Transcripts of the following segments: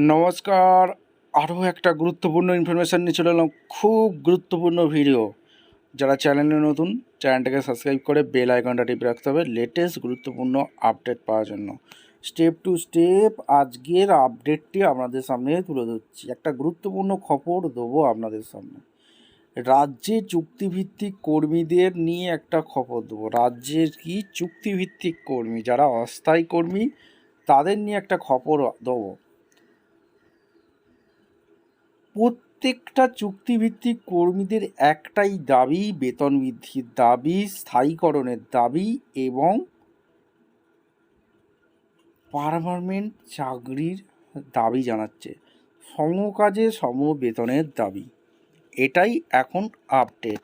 নমস্কার। আরও একটা গুরুত্বপূর্ণ ইনফরমেশান নিয়ে চলে এলাম, খুব গুরুত্বপূর্ণ ভিডিও। যারা চ্যানেলে নতুন, চ্যানেলটাকে সাবস্ক্রাইব করে বেল আইকনটা টিপে রাখতে হবে লেটেস্ট গুরুত্বপূর্ণ আপডেট পাওয়ার জন্য। স্টেপ টু স্টেপ আজকের আপডেটটি আপনাদের সামনে তুলে ধরছি। একটা গুরুত্বপূর্ণ খবর দেবো আপনাদের সামনে। রাজ্যে চুক্তিভিত্তিক কর্মীদের নিয়ে একটা খবর দেবো। রাজ্যের কি চুক্তিভিত্তিক কর্মী, যারা অস্থায়ী কর্মী, তাদের নিয়ে একটা খবর দেবো। প্রত্যেকটা চুক্তিভিত্তিক কর্মীদের একটাই দাবি, বেতন বৃদ্ধির দাবি, স্থায়ীকরণের দাবি এবং পার্মানেন্ট চাকরির দাবি জানাচ্ছে। সমকাজে সমবেতনের দাবি, এটাই এখন আপডেট।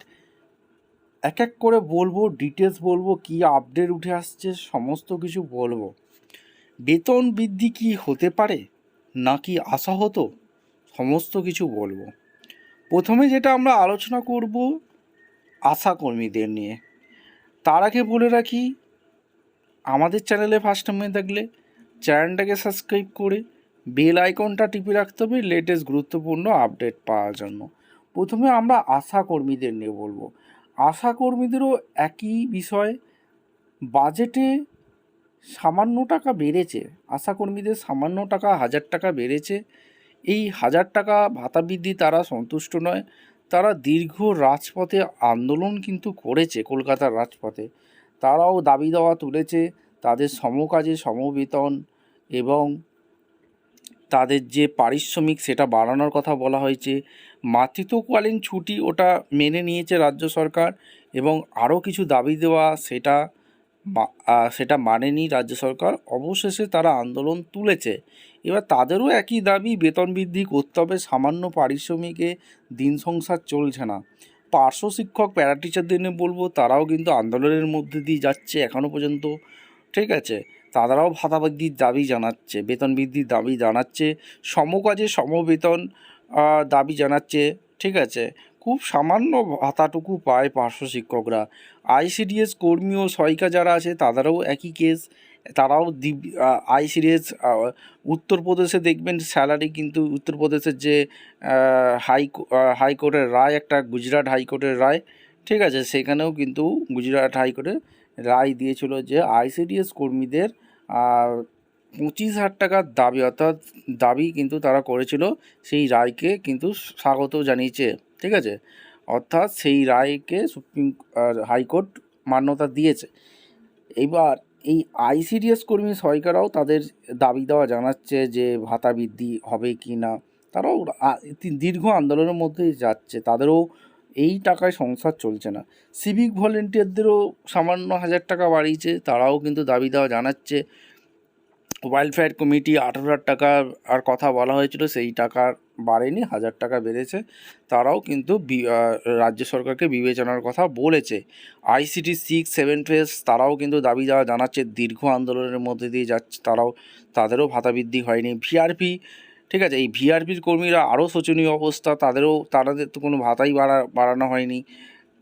এক এক করে বলবো, ডিটেলস বলবো, কি আপডেট উঠে আসছে সমস্ত কিছু বলবো। বেতন বৃদ্ধি কি হতে পারে নাকি আশা হতো, সমস্ত কিছু বলবো। প্রথমে যেটা আমরা আলোচনা করব আশা কর্মীদের নিয়ে। তার আগে বলে রাখি, আমাদের চ্যানেলে ফার্স্ট টাইম থাকলে চ্যানেলটাকে সাবস্ক্রাইব করে বেল আইকনটা টিপে রাখতে হবে লেটেস্ট গুরুত্বপূর্ণ আপডেট পাওয়ার জন্য। প্রথমে আমরা আশা কর্মীদের নিয়ে বলবো। আশা কর্মীদেরও একই বিষয়, বাজেটে সামান্য টাকা বেড়েছে। আশা কর্মীদের সামান্য টাকা 1000 টাকা বেড়েছে। এই 1000 টাকা ভাতা বৃদ্ধি তারা সন্তুষ্ট নয়। তারা দীর্ঘ রাজপথে আন্দোলন কিন্তু করেছে, কলকাতার রাজপথে। তারাও দাবি দাওয়া তুলেছে, তাদের সমকাজে সমবেতন এবং তাদের যে পারিশ্রমিক সেটা বাড়ানোর কথা বলা হয়েছে। মাতৃত্বকালীন ছুটি ওটা মেনে নিয়েছে রাজ্য সরকার, এবং আরও কিছু দাবি দেওয়া সেটা মানেনি রাজ্য সরকার। অবশেষে তারা আন্দোলন তুলেছে। এবার তাদেরও একই দাবি, বেতন বৃদ্ধি করতে হবে, সামান্য পারিশ্রমিকে দিন সংসার চলছে না। পার্শ্ব শিক্ষক প্যারা টিচারদের নিয়ে বলবো, তারাও কিন্তু আন্দোলনের মধ্যে দিয়ে যাচ্ছে এখনও পর্যন্ত, ঠিক আছে। তারাও ভাতা বৃদ্ধির দাবি জানাচ্ছে, বেতন বৃদ্ধির দাবি জানাচ্ছে, সমকাজে সমবেতন দাবি জানাচ্ছে, ঠিক আছে। খুব সামান্য ভাতাটুকু পায় পার্শ্ব শিক্ষকরা। আইসিডিএস কর্মী ও সহায়িকা যারা আছে তাদেরও একই কেস। তারাও আইসিডিএস উত্তরপ্রদেশে দেখবেন স্যালারি কিন্তু উত্তরপ্রদেশের যে হাইকোর্টের রায়, একটা গুজরাট হাইকোর্টের রায়, ঠিক আছে, সেখানেও কিন্তু গুজরাট হাইকোর্টে রায় দিয়েছিল যে আইসিডিএস কর্মীদের 25,000 টাকার দাবি, অর্থাৎ দাবি কিন্তু তারা করেছিল, সেই রায়কে কিন্তু স্বাগত জানিয়েছে, ঠিক আছে। অর্থাৎ সেই রায়কে সুপ্রিম হাইকোর্ট মান্যতা দিয়েছে। এবার এই আইসিডিএস কর্মী সহায়িকারাও তাদের দাবি দেওয়া জানাচ্ছে যে ভাতা বৃদ্ধি হবে কি না। তারাও দীর্ঘ আন্দোলনের মধ্যে যাচ্ছে, তাদেরও এই টাকায় সংসার চলছে না। সিভিক ভলেন্টিয়ারদেরও সামান্য 1000 টাকা বাড়িয়েছে, তারাও কিন্তু দাবি দেওয়া জানাচ্ছে। ওয়েলফেয়ার কমিটি 18,000 টাকা আর কথা বলা হয়েছিল, সেই টাকার বাড়েনি, 1000 টাকা বেড়েছে। তারাও কিন্তু রাজ্য সরকারকে বিবেচনার কথা বলেছে। আইসিটি 6-7 ফেজ তারাও কিন্তু দাবি দেওয়া জানাচ্ছে, দীর্ঘ আন্দোলনের মধ্যে দিয়ে যাচ্ছে, তাদেরও ভাতা বৃদ্ধি হয়নি। ভিআরপি, ঠিক আছে, এই ভিআরপির কর্মীরা আরও শোচনীয় অবস্থা, তাদের তো কোনো ভাতাই বাড়ানো হয়নি।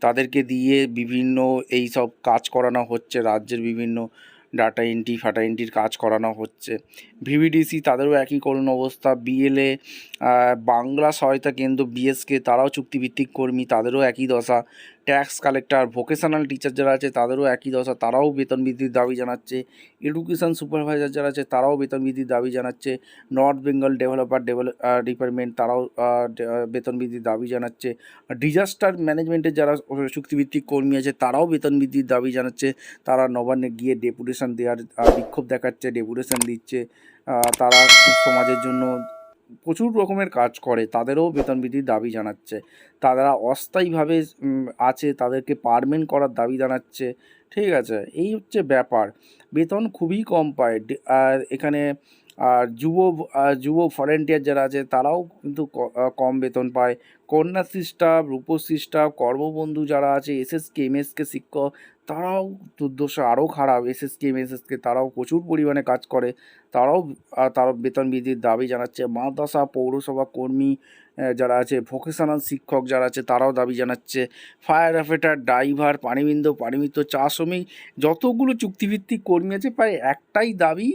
তাদেরকে দিয়ে বিভিন্ন এই সব কাজ করানো হচ্ছে, রাজ্যের বিভিন্ন ডাটা এন্ট্রি ফাটা এন্ট্রির কাজ করানো হচ্ছে। ভিভিডিসি তাদেরও একই করুণ অবস্থা। বিএলএ বাংলা সহায়তা কেন্দ্র বিএসকে, তারাও চুক্তিভিত্তিক কর্মী, তাদেরও একই দশা। ট্যাক্স কালেক্টর, ভোকেশনাল টিচার যারা আছে তাদেরও একই দশা, তারাও বেতন বৃদ্ধির দাবি জানাচ্ছে। এডুকেশন সুপারভাইজার যারা আছে তারাও বেতন বৃদ্ধির দাবি জানাচ্ছে। নর্থ বেঙ্গল ডিপার্টমেন্ট তারাও বেতন বৃদ্ধির দাবি জানাচ্ছে। ডিজাস্টার ম্যানেজমেন্টের যারা চুক্তিভিত্তিক কর্মী আছে তারাও বেতন বৃদ্ধির দাবি জানাচ্ছে। তারা নবান্নে গিয়ে ডেপুটেশন দেওয়ার বিক্ষোভ দেখাচ্ছে, ডেপুটেশন দিচ্ছে। তারা সমাজের জন্য প্রচুর রকমের কাজ করে, তাদেরও বেতন বৃদ্ধির দাবি জানাচ্ছে। তারা অস্থায়ীভাবে আছে, তাদেরকে পার্মানেন্ট করার দাবি জানাচ্ছে, ঠিক আছে। এই হচ্ছে ব্যাপার। বেতন খুবই কম পায় এখানে। আর যুব ভলেন্টিয়ার যারা আছে তারাও কিন্তু কম বেতন পায়। কন্যাশ্রী স্টাফ, রূপশ্রী স্টাফ, কর্মবন্ধু যারা আছে, এসএসকে এমএসকে শিক্ষক, তারাও দুর্দশা আরও খারাপ। এসএসকে এমএসকে তারাও প্রচুর পরিমাণে কাজ করে, তারা বেতন বৃদ্ধির দাবি জানাচ্ছে। মাদ্রাসা পৌরসভা কর্মী যারা আছে, ভোকেশনাল শিক্ষক যারা আছে তারাও দাবি জানাচ্ছে। ফায়ার অপারেটর, ড্রাইভার, পানিমিত্র, চা শ্রমিক, যতগুলো চুক্তিভিত্তিক কর্মী আছে প্রায় একটাই দাবি,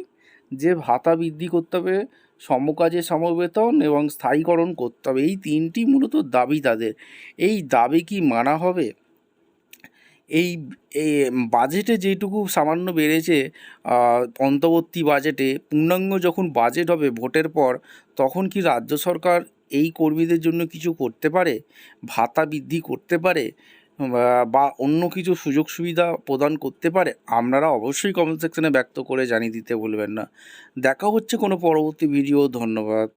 যে ভাতা বৃদ্ধি করতে হবে, সমকাজে সমবেতন এবং স্থায়ীকরণ করতে হবে। এই তিনটি মূলত দাবি তাদের। এই দাবি কি মানা হবে? এই বাজেটে যেটুকু সামান্য বেড়েছে, অন্তর্বর্তী বাজেটে, পূর্ণাঙ্গ যখন বাজেট হবে ভোটের পর, তখন কি রাজ্য সরকার এই কর্মীদের জন্য কিছু করতে পারে? ভাতা বৃদ্ধি করতে পারে বা অন্য কিছু সুযোগ সুবিধা প্রদান করতে পারে? আপনারা অবশ্যই কমেন্ট সেকশনে ব্যক্ত করে জানিয়ে দিতে ভুলবেন না। দেখা হচ্ছে কোনো পরবর্তী ভিডিও। ধন্যবাদ।